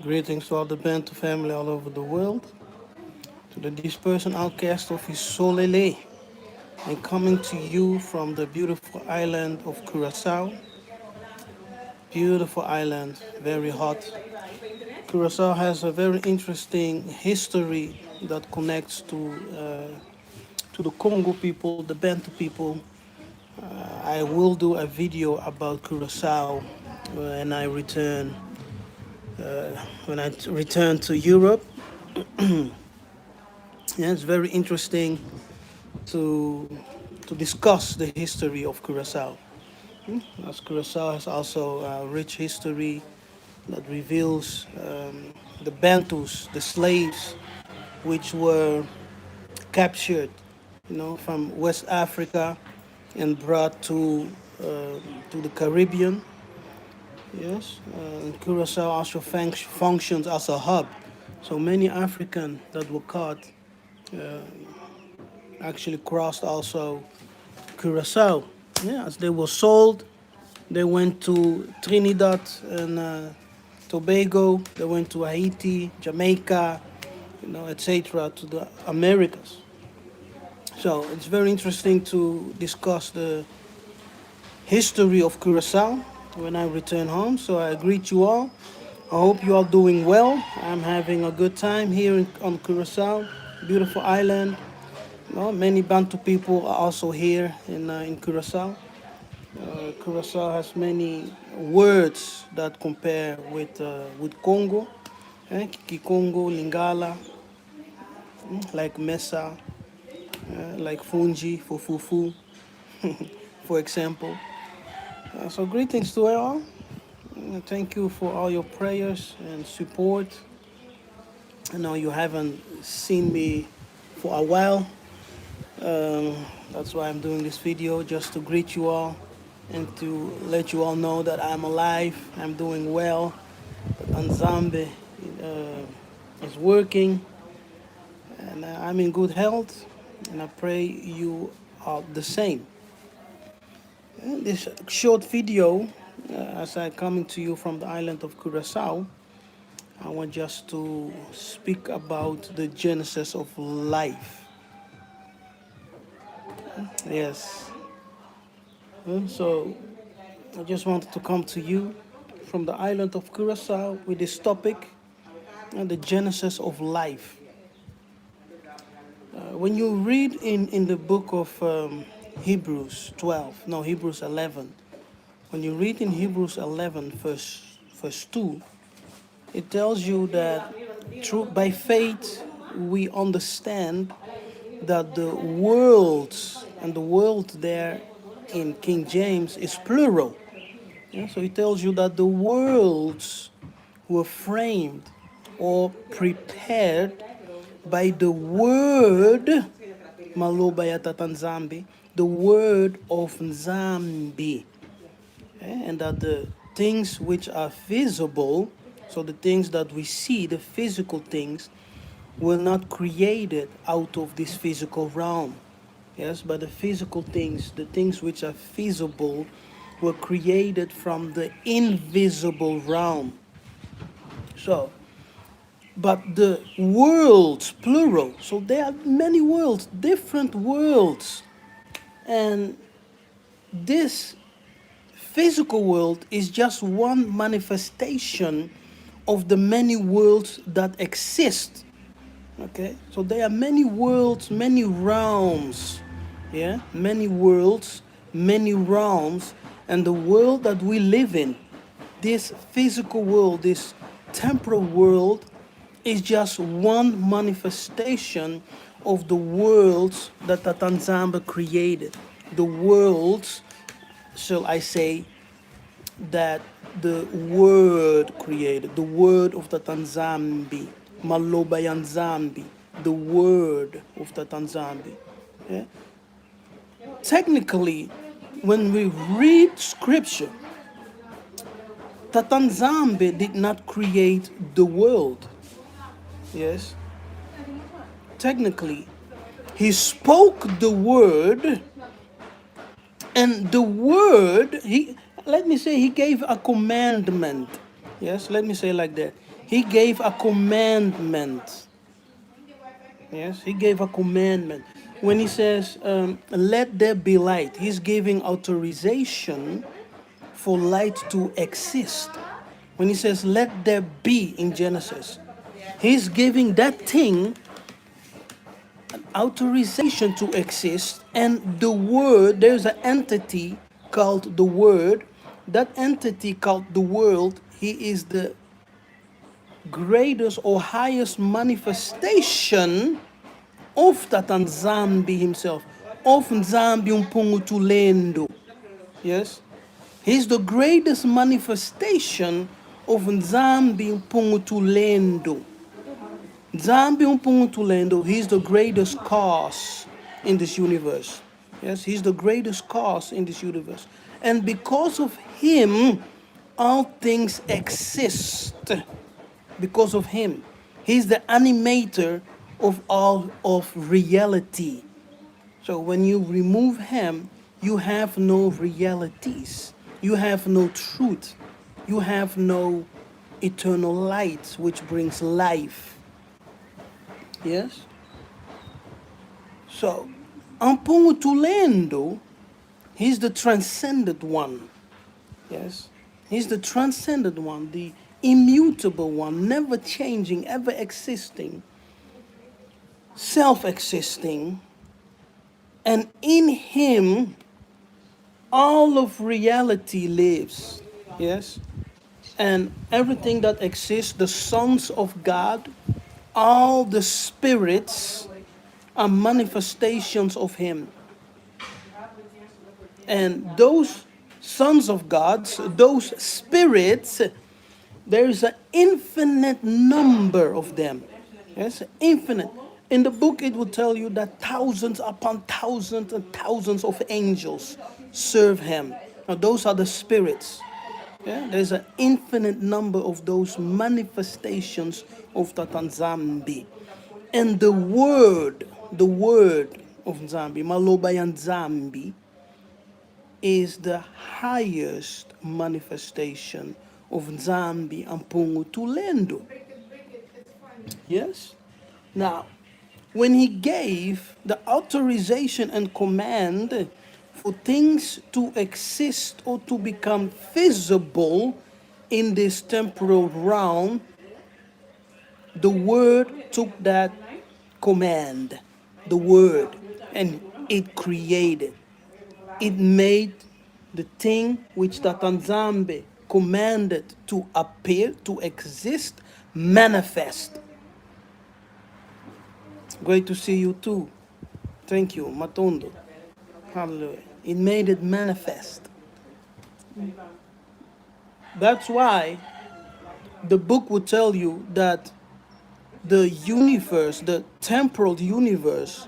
Greetings to all the Bantu family all over the world, to the dispersed outcast of Isolele, and coming to you from the beautiful island of Curacao. Beautiful island, very hot. Curacao has a very interesting history that connects to the Congo people, the Bantu people. I will do a video about Curacao when I return when I return to Europe. Yeah, it's very interesting to to discuss the history of Curacao. As Curacao has also a rich history that reveals the Bantus, the slaves, which were captured, from West Africa and brought to the Caribbean. Yes, and Curacao also functions as a hub. So many Africans that were caught actually crossed also Curacao. Yeah, as they were sold, they went to Trinidad and Tobago. They went to Haiti, Jamaica, etc. to the Americas. So it's very interesting to discuss the history of Curacao when I return home. So I greet you all. I hope you are doing well. I'm having a good time here on Curacao, beautiful island. Many Bantu people are also here in Curacao. Curacao has many words that compare with Congo, Kikongo, Lingala, like Mesa, like Fungi for Fufu, for example. So greetings to all. Thank you for all your prayers and support. I know you haven't seen me for a while. That's why I'm doing this video, just to greet you all and to let you all know that I'm alive, I'm doing well, that Anzambe is working, and I'm in good health, and I pray you are the same. In this short video, as I'm coming to you from the island of Curacao, I want just to speak about the genesis of life. Yes. So I just wanted to come to you from the island of Curacao with this topic, the genesis of life. When you read in the book of Hebrews 12, no, Hebrews 11, when you read in Hebrews 11, verse 2, it tells you that by faith we understand that the worlds, and the world there in King James is plural. Yeah, so it tells you that the worlds were framed or prepared by the word, Malobaya Tatanzambi, the word of Nzambi. And that the things which are visible, so the things that we see, the physical things, were not created out of this physical realm. Yes, but the physical things, the things which are visible, were created from the invisible realm. So, but the worlds, plural, so there are many worlds, different worlds. And this physical world is just one manifestation of the many worlds that exist. Okay, so there are many worlds, many realms. Yeah, many worlds, many realms, and the world that we live in, this physical world, this temporal world, is just one manifestation of the worlds that Tatanzamba created. The worlds, shall I say, that the word created, the word of the Tanzambi, Malobayan Zambi, the word of the Tanzambi. Yeah? Technically, when we read scripture, Tatanzambe did not create the world. Yes. Technically, he spoke the word, and the word, he gave a commandment. Yes, let me say like that. He gave a commandment. Yes, he gave a commandment. When he says, let there be light, he's giving authorization for light to exist. When he says, let there be in Genesis, he's giving that thing authorization to exist. And the word, there's an entity called the word. That entity called the world, he is the greatest or highest manifestation of Tatanzambi himself, of Nzambi Mpungutulendo. Yes? He's the greatest manifestation of Nzambi Mpungutulendo. Nzambi Mpungutulendo, he's the greatest cause in this universe. Yes, he's the greatest cause in this universe. And because of him, all things exist. Because of him. He's the animator of all of reality. So when you remove him, you have no realities. You have no truth. You have no eternal light, which brings life. Yes? So, Ampungu Tulendo, he's the transcendent one. Yes? He's the transcendent one, the immutable one, never changing, ever existing, self-existing. And in him, all of reality lives. Yes? And everything that exists, the sons of God, all the spirits are manifestations of him. And those sons of God, those spirits, there is an infinite number of them. Yes, infinite. In the book, it will tell you that thousands upon thousands and thousands of angels serve him. Now, those are the spirits. Yeah? There's an infinite number of those manifestations of Tatanzambi. And the word of Nzambi, Malobayan Nzambi, is the highest manifestation of Nzambi Ampungu Tulendo. Yes? Now, when he gave the authorization and command for things to exist or to become visible in this temporal realm, the word took that command, the word, and it created. It made the thing which Tatanzambe commanded to appear, to exist, manifest. Great to see you too. Thank you, Matondo. Hallelujah. It made it manifest. That's why the book will tell you that the universe, the temporal universe,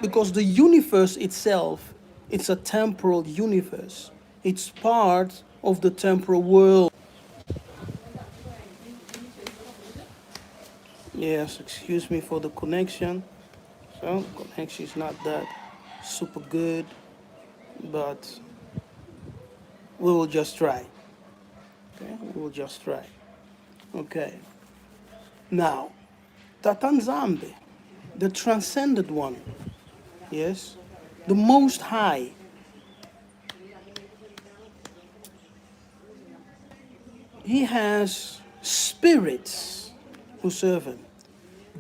because the universe itself, it's a temporal universe. It's part of the temporal world. Yes, excuse me for the connection. So, connection is not that super good, but we will just try. Okay, we will just try. Okay. Now, Tatanzambe, the transcended one, yes, the Most High, he has spirits who serve him.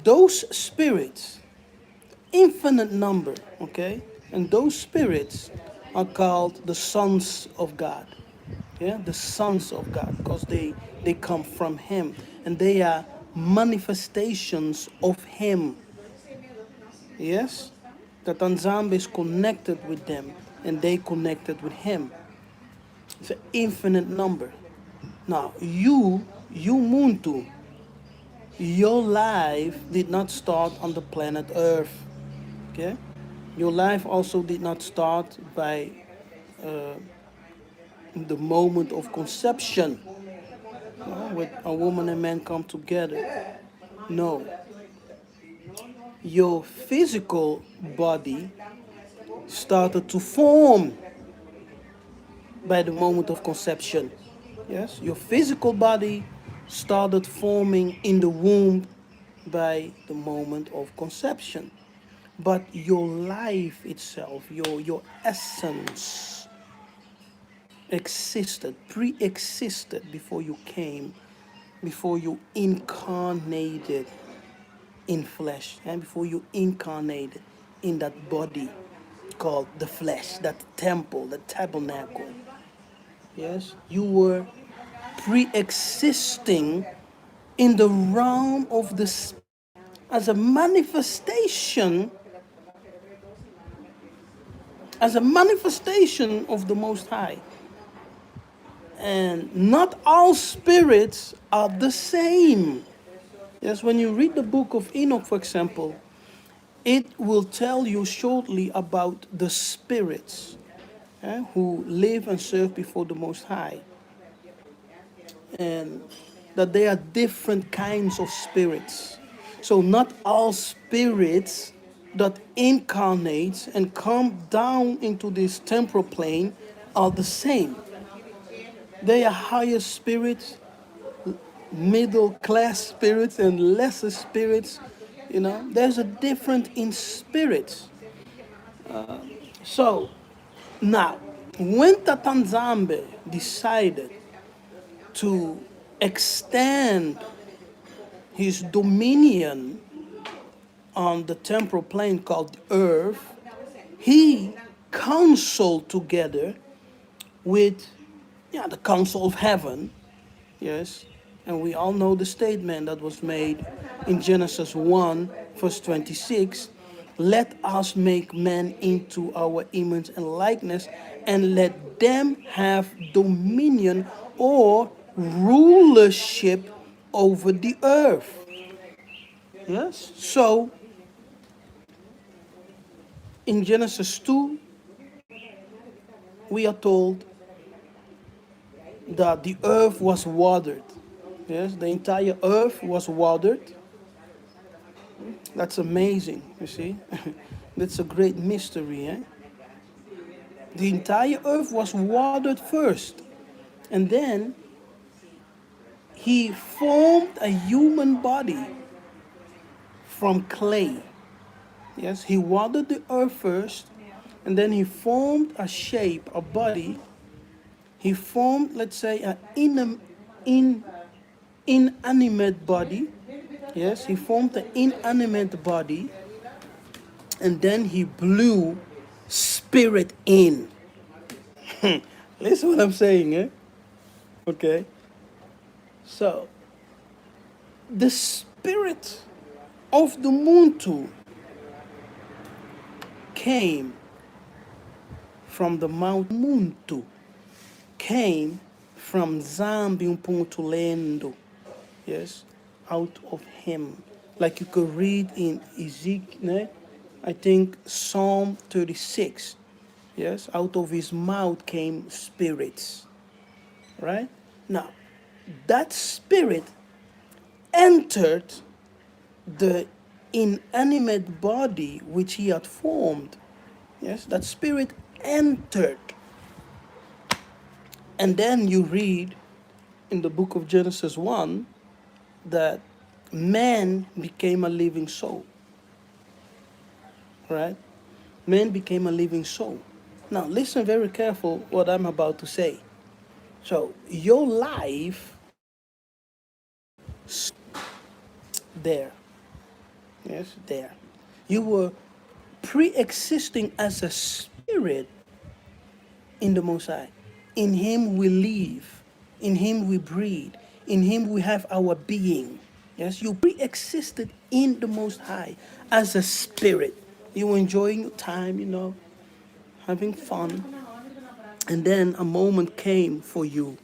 Those spirits, infinite number, okay, and those spirits are called the sons of God. Yeah, the sons of God, because they come from him and they are manifestations of him. Yes, that Nzambe is connected with them and they connected with him. It's an infinite number. Now, you Muntu, your life did not start on the planet Earth. Okay? Your life also did not start by the moment of conception, when a woman and man come together. No. Your physical body started to form by the moment of conception. Yes, your physical body started forming in the womb by the moment of conception. But your life itself, your essence existed, pre-existed before you came, before you incarnated in flesh, and before you incarnated in that body called the flesh, that temple, the tabernacle. Yes, you were pre-existing in the realm of the spirit as a manifestation, as a manifestation of the Most High. And not all spirits are the same. Yes, when you read the book of Enoch, for example, it will tell you shortly about the spirits who live and serve before the Most High. And that there are different kinds of spirits. So not all spirits that incarnate and come down into this temporal plane are the same. They are higher spirits, middle class spirits, and lesser spirits. You know, there's a difference in spirits. So now, when Tatanzambe decided to extend his dominion on the temporal plane called the earth, he counseled together with the council of heaven. Yes, and we all know the statement that was made in Genesis 1 verse 26, let us make man into our image and likeness, and let them have dominion or rulership over the earth. Yes, so in Genesis 2 we are told that the earth was watered. Yes, the entire earth was watered. That's amazing, you see. That's a great mystery. The entire earth was watered first. And then he formed a human body from clay. Yes, he watered the earth first. And then he formed a shape, a body. He formed, let's say, an inanimate body. Yes, he formed an inanimate body. And then he blew spirit in. Listen what I'm saying, eh? Okay. So, the spirit of the Muntu came from the Mount Muntu, came from Zambi Umpuntulendo, yes, out of him. Like you could read in Ezekiel, I think Psalm 36, yes, out of his mouth came spirits, right? Now, that spirit entered the inanimate body which he had formed. Yes, that spirit entered. And then you read in the book of Genesis 1 that man became a living soul. Right? Man became a living soul. Now listen very careful what I'm about to say. So your life there. Yes, there. You were pre-existing as a spirit in the Most High. In him we live. In him we breathe. In him we have our being. Yes, you pre-existed in the Most High as a spirit. You were enjoying your time, having fun. And then a moment came for you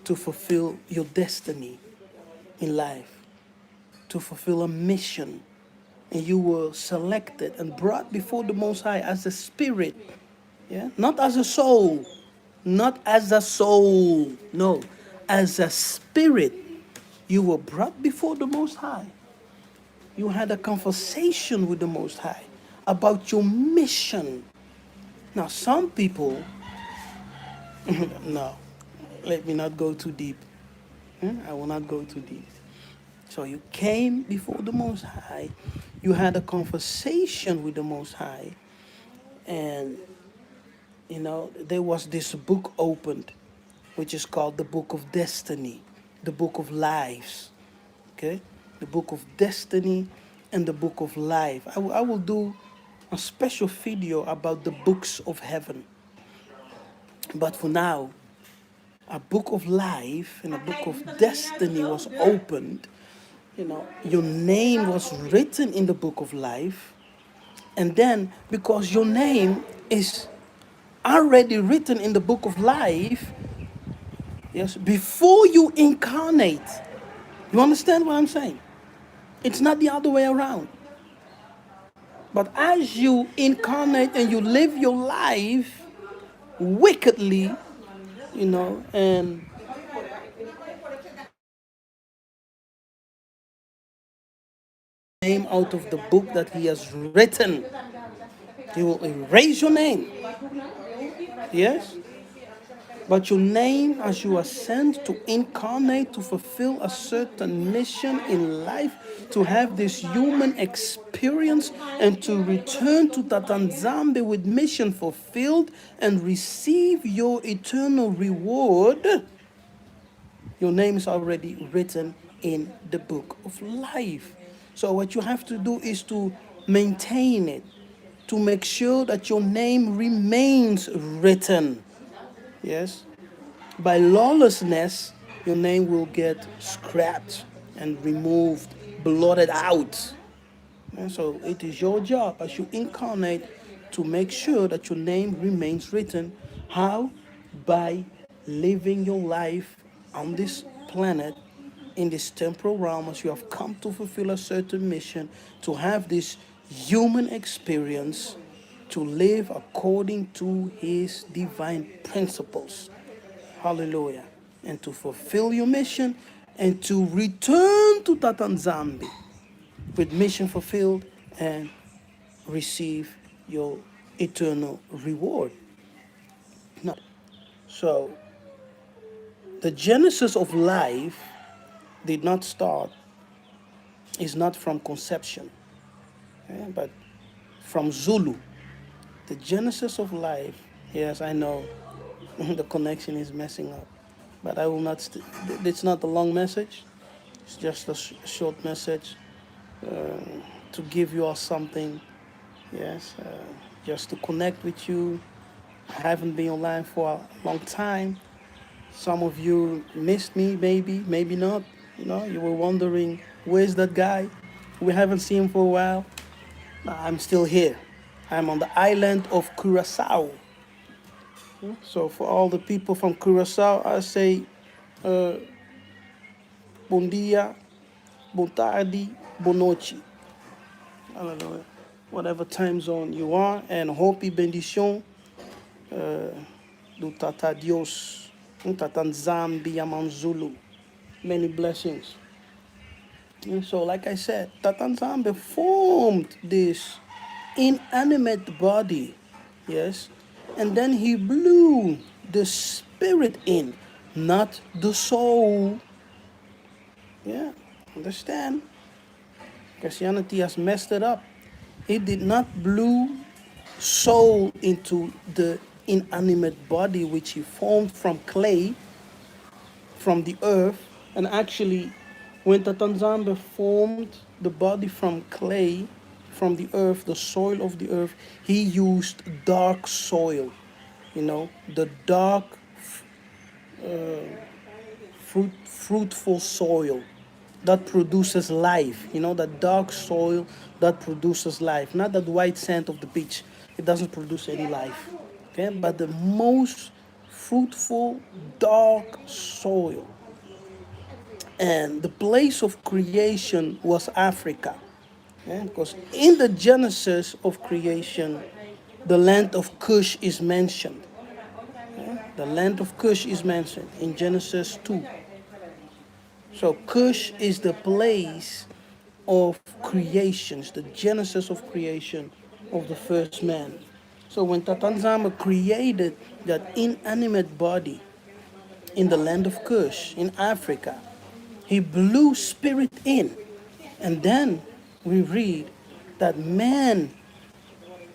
to fulfill your destiny in life, to fulfill a mission. And you were selected and brought before the Most High as a spirit. Yeah, not as a soul, not as a soul, no, as a spirit. You were brought before the Most High. You had a conversation with the Most High about your mission. Now, some people, no, let me not go too deep. I will not go too deep. So you came before the Most High, you had a conversation with the Most High, and there was this book opened, which is called the Book of Destiny, the Book of Lives. Okay? The Book of Destiny and the Book of Life. I will do a special video about the books of heaven. But for now, a book of life and a book of destiny was opened. Your name was written in the book of life. And then, because your name is already written in the book of life, yes, before you incarnate, you understand what I'm saying? It's not the other way around. But as you incarnate and you live your life wickedly, and name out of the book that he has written, he will erase your name. Yes? But your name, as you are sent to incarnate, to fulfill a certain mission in life, to have this human experience, and to return to Tatanzambe with mission fulfilled and receive your eternal reward, your name is already written in the book of life. So what you have to do is to maintain it, to make sure that your name remains written. Yes? By lawlessness, your name will get scrapped and removed, blotted out. And so it is your job as you incarnate to make sure that your name remains written. How? By living your life on this planet, in this temporal realm, as you have come to fulfill a certain mission, to have this human experience, to live according to his divine principles. Hallelujah. And to fulfill your mission and to return to Tatanzambi with mission fulfilled and receive your eternal reward. No. So, the genesis of life did not start, is not from conception, but from Zulu. The genesis of life, yes, I know the connection is messing up, but I will not, it's not a long message, it's just a short message to give you all something, yes, just to connect with you. I haven't been online for a long time. Some of you missed me, maybe not. You were wondering, where's that guy? We haven't seen him for a while. I'm still here. I'm on the island of Curacao. So for all the people from Curacao, I say, bom dia, boa tarde, boa noite. Hallelujah. Whatever time zone you are, and hope y bendición do Tata Dios, Tata Nzambi Yamanzulu. Many blessings. And so, like I said, Tata Nzambi formed this inanimate body, yes, and then he blew the spirit in, not the soul. Yeah, understand? Christianity has messed it up. He did not blow soul into the inanimate body which he formed from clay, from the earth. And actually, when Tatanzambe formed the body from clay, from the earth, the soil of the earth, he used dark soil, the dark, fruitful soil that produces life, that dark soil that produces life, not that white sand of the beach. It doesn't produce any life. Okay, but the most fruitful dark soil. And the place of creation was Africa. Okay? Because in the genesis of creation, the land of Cush is mentioned. Okay? The land of Cush is mentioned in Genesis 2. So Cush is the place of creations, the genesis of creation of the first man. So when Tatanzama created that inanimate body in the land of Cush, in Africa, He blew spirit in. And then we read that man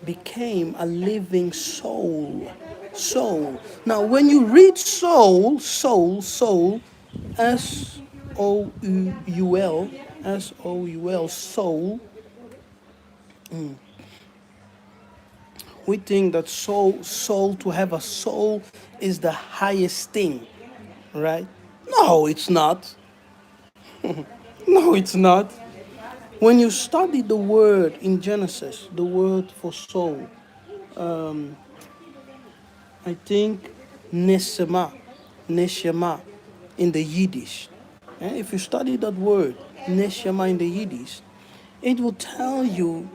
became a living soul. Soul. Now, when you read soul, S-O-U-L, S-O-U-L, soul, we think that soul, to have a soul is the highest thing, right? No, it's not. No, it's not. When you study the word in Genesis, the word for soul, I think neshama, neshama in the Yiddish. If you study that word, neshama in the Yiddish, it will tell you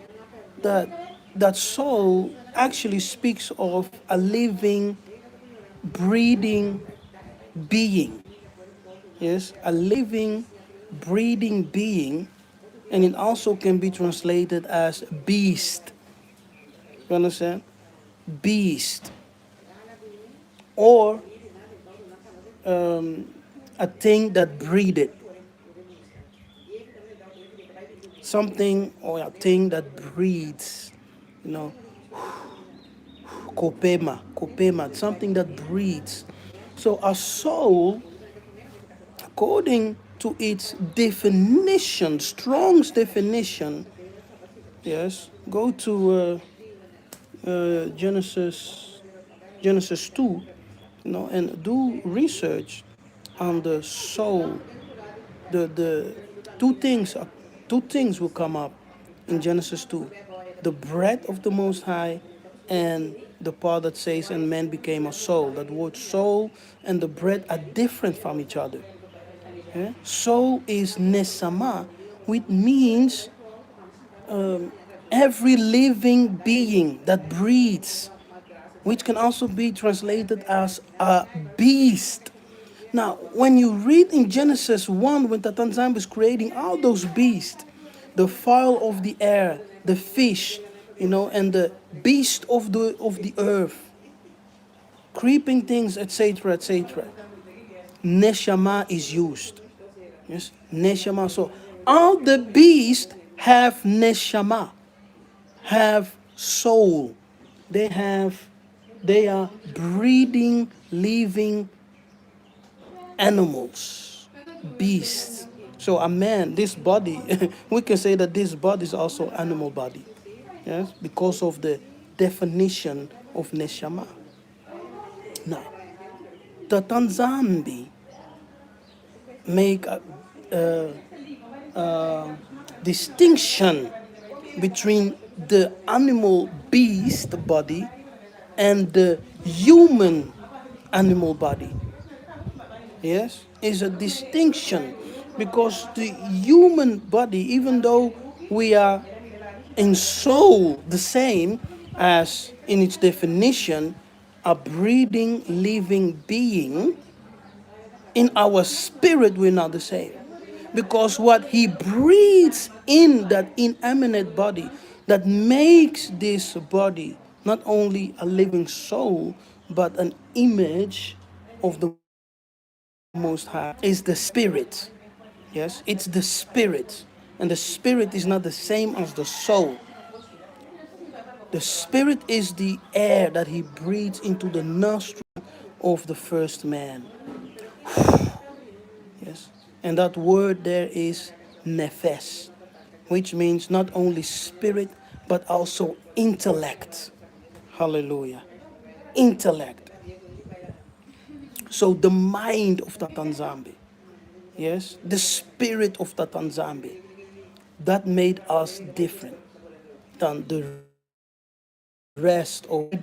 that that soul actually speaks of a living, breathing being. Yes, a living, breathing being, and it also can be translated as beast. You understand? Beast. Or a thing that breathed. Something or a thing that breathes. You know, kopema, something that breathes. So a soul, according to its definition, Strong's definition, yes, go to Genesis 2, and do research on the soul. The two things will come up in Genesis 2: the breath of the Most High, and the part that says, "And man became a soul." That word "soul" and the breath are different from each other. Yeah? Soul is nesama, which means every living being that breathes, which can also be translated as a beast. Now, when you read in Genesis 1, when Tatanzam is creating all those beasts, the fowl of the air, the fish, and the beast of the earth, creeping things, etc., etc., neshama is used. Yes, neshama. So all the beasts have neshama, have soul. They are breathing, living animals, beasts. So a man, this body, we can say that this body is also animal body. Yes, because of the definition of neshama. Now, the Tanzambi make a distinction between the animal beast body and the human animal body. Yes, is a distinction, because the human body, even though we are in soul the same as in its definition, a breathing, living being, in our spirit we're not the same. Because what he breathes in that inanimate body, that makes this body not only a living soul, but an image of the Most High, is the spirit. Yes, it's the spirit. And the spirit is not the same as the soul. The spirit is the air that he breathes into the nostril of the first man. Yes. And that word there is nefesh, which means not only spirit, but also intellect. Hallelujah. Intellect. So the mind of the Tanzambi, yes, the spirit of the Tanzambi, that made us different than the rest of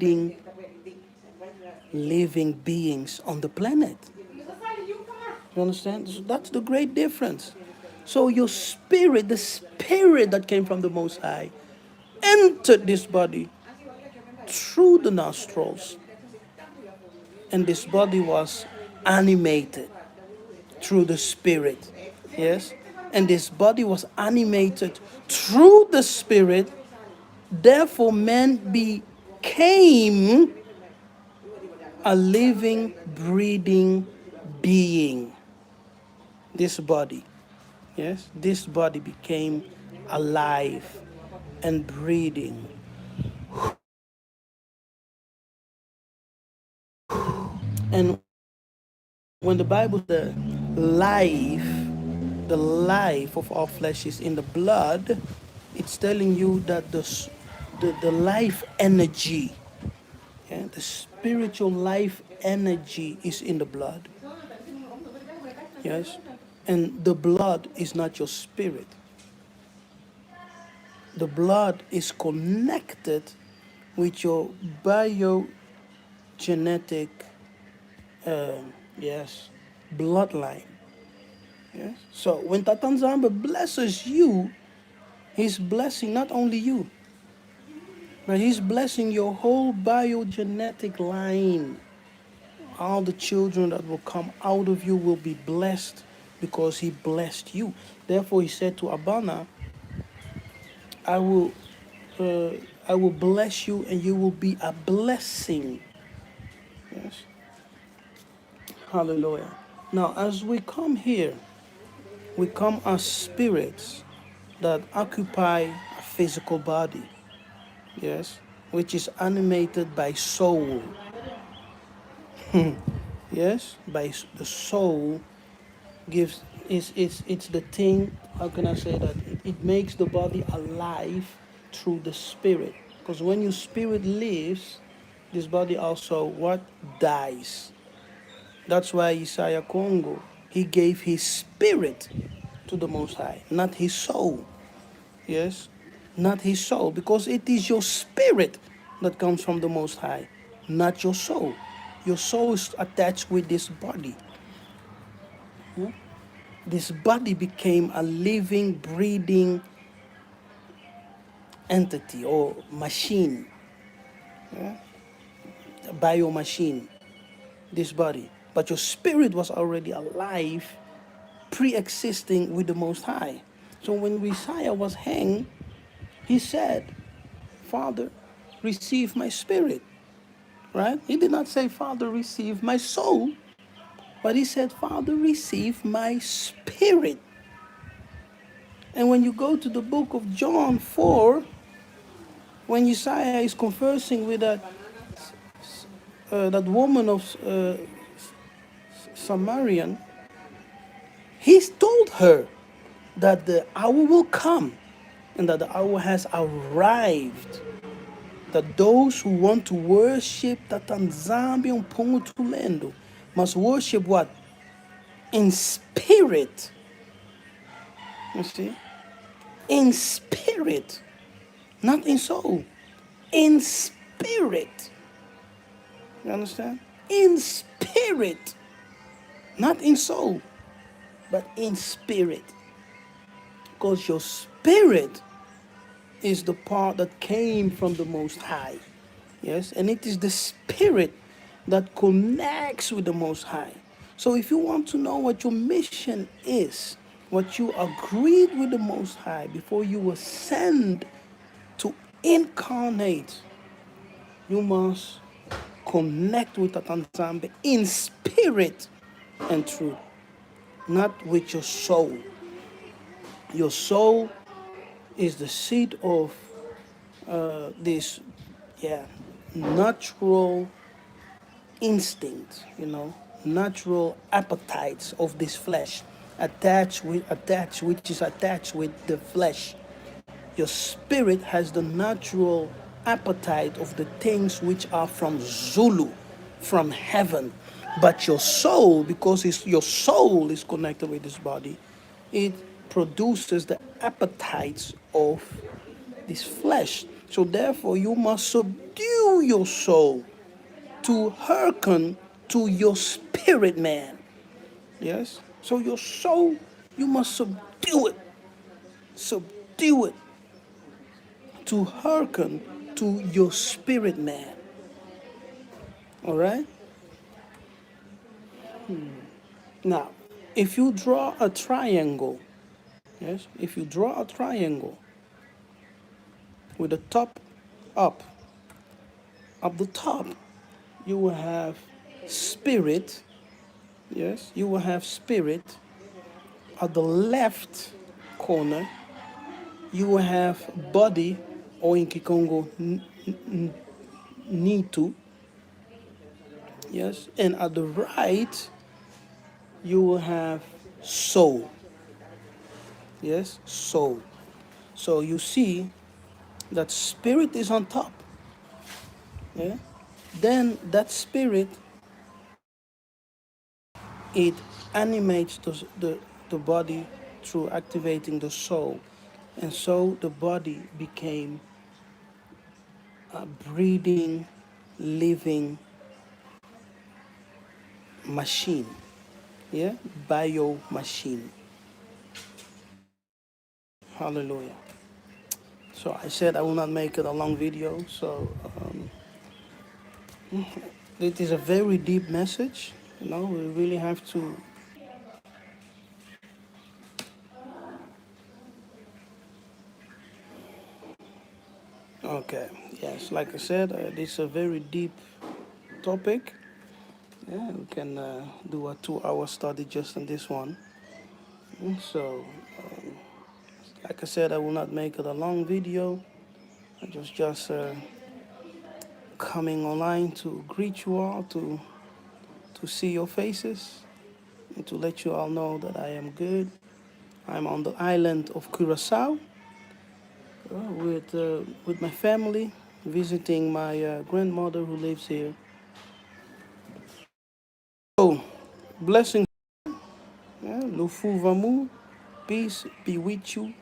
living beings on the planet. You understand? So that's the great difference. So your spirit, the spirit that came from the Most High, entered this body through the nostrils, and this body was animated through the spirit. Yes? And this body was animated through the spirit. Therefore, man became a living, breathing being. This body. Yes, this body became alive and breathing. And when the Bible says the life of our flesh is in the blood, it's telling you that the life energy, yeah, the spiritual life energy is in the blood. Yes, and the blood is not your spirit. The blood is connected with your biogenetic, yes, bloodline. Yes. So when Tatanzamba blesses you, he's blessing not only you, but he's blessing your whole biogenetic line. All the children that will come out of you will be blessed because he blessed you. Therefore, he said to Abana, I will, uh, I will bless you, and you will be a blessing. Yes. Hallelujah. Now, as we come here, we come as spirits that occupy a physical body. Yes, which is animated by soul. Yes, by the soul gives it's the thing. How can I say that? It makes the body alive through the spirit. Because when your spirit lives, this body also what dies. That's why Isaiah Congo he gave his spirit to the Most High, not his soul. Yes, not his soul, because it is your spirit that comes from the Most High, not your soul. Your soul is attached with this body. Yeah? This body became a living, breathing entity or machine, a bio machine, this body. But your spirit was already alive, pre existing with the Most High. So when Messiah was hanged, he said, Father, receive my spirit. Right? He did not say, Father, receive my soul, but he said, Father, receive my spirit. And when you go to the book of John 4, when Yiseka'yah is conversing with that woman of Samarian, he told her that the hour will come and that the hour has arrived. That those who want to worship Tatanzambi and Pungutulendo must worship what? In spirit. You see? In spirit. Not in soul. In spirit. You understand? In spirit. Not in soul, but in spirit. Because your spirit is the part that came from the Most High. Yes? And it is the spirit that connects with the Most High. So if you want to know what your mission is, what you agreed with the Most High before you were sent to incarnate, you must connect with Tatanzambe in spirit and truth, not with your soul. Your soul is the seat of this, yeah, natural instinct, natural appetites of this flesh, which is attached with the flesh. Your spirit has the natural appetite of the things which are from Zulu, from heaven. But your soul, because your soul is connected with this body, it produces the appetites of this flesh. So therefore, you must subdue your soul to hearken to your spirit man. Yes? So your soul, you must subdue it. Subdue it to hearken to your spirit man. All right? Now, if you draw a triangle, yes, if you draw a triangle with the top up, up the top, you will have spirit, yes, you will have spirit at the left corner, you will have body, or in Kikongo, Nitu. Yes, and at the right, you will have soul. Yes, soul. So you see that spirit is on top. Yeah. Then that spirit, it animates the body through activating the soul. And so the body became a breathing, living machine. Yeah, bio machine. Hallelujah. So I said I will not make it a long video. So it is a very deep message. You know, we really have to. Okay. Yes, like I said, this is a very deep topic. Yeah, we can do a 2 hour study just on this one. So, like I said, I will not make it a long video. I just coming online to greet you all, to see your faces, and to let you all know that I am good. I'm on the island of Curacao with my family, visiting my grandmother who lives here. So, blessings, yeah, Lufu Vamu, peace be with you,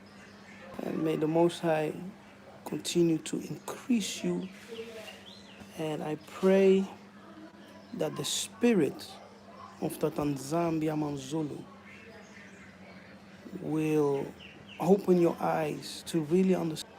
and may the Most High continue to increase you. And I pray that the spirit of the Tanzambia Manzulu will open your eyes to really understand